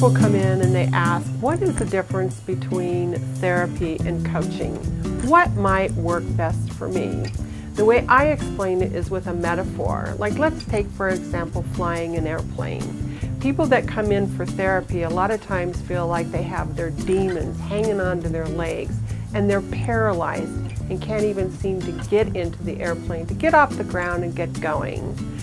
people come in and they ask, what is the difference between therapy and coaching? What might work best for me? The way I explain it is with a metaphor. Like, let's take, for example, flying an airplane. People that come in for therapy a lot of times feel like they have their demons hanging onto their legs and they're paralyzed and can't even seem to get into the airplane, to get off the ground and get going.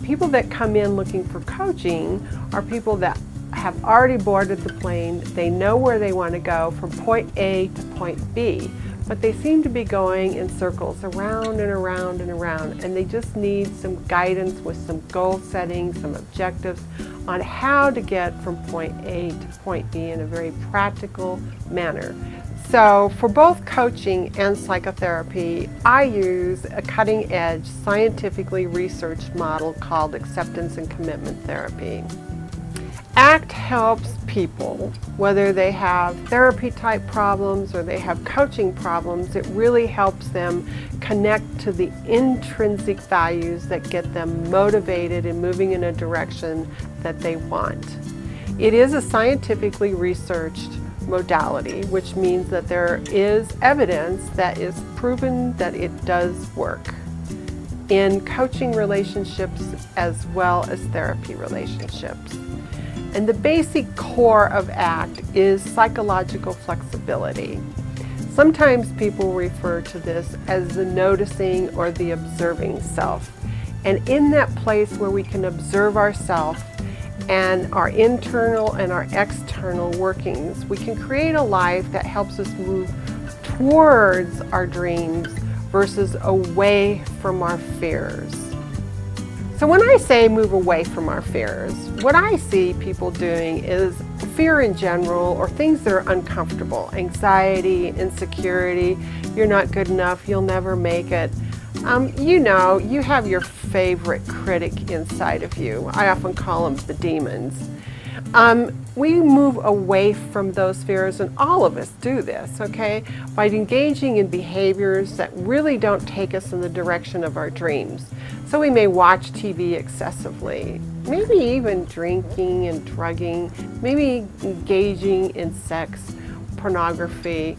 People that come in looking for coaching are people that have already boarded the plane, they know where they want to go from point A to point B, but they seem to be going in circles around and around and around, and they just need some guidance with some goal setting, some objectives on how to get from point A to point B in a very practical manner. So for both coaching and psychotherapy, I use a cutting-edge, scientifically researched model called acceptance and commitment therapy. ACT helps people, whether they have therapy-type problems or they have coaching problems. It really helps them connect to the intrinsic values that get them motivated and moving in a direction that they want. It is a scientifically researched modality, which means that there is evidence that is proven that it does work in coaching relationships as well as therapy relationships. And the basic core of ACT is psychological flexibility. Sometimes people refer to this as the noticing or the observing self. And in that place where we can observe ourselves and our internal and our external workings, we can create a life that helps us move towards our dreams versus away from our fears. So when I say move away from our fears, what I see people doing is fear in general, or things that are uncomfortable, anxiety, insecurity, you're not good enough, you'll never make it. You know, you have your favorite critic inside of you. I often call them the demons. We move away from those fears, and all of us do this, okay, by engaging in behaviors that really don't take us in the direction of our dreams. So we may watch TV excessively, maybe even drinking and drugging, maybe engaging in sex, pornography,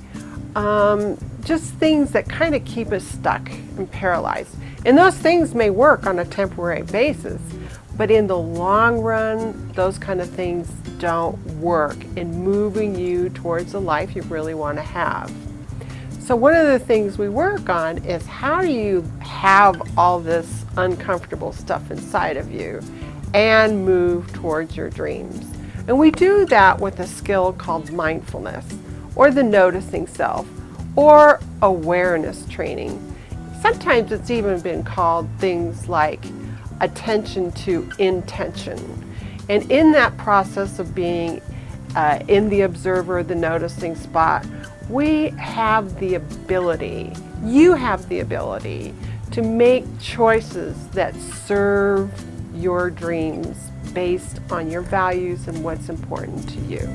just things that kind of keep us stuck and paralyzed. And those things may work on a temporary basis, but in the long run, those kind of things don't work in moving you towards the life you really want to have. So one of the things we work on is, how do you have all this uncomfortable stuff inside of you and move towards your dreams? And we do that with a skill called mindfulness, or the noticing self, or awareness training. Sometimes it's even been called things like attention to intention. And in that process of being in the observer, the noticing spot, we have the ability, you have the ability to make choices that serve your dreams based on your values and what's important to you.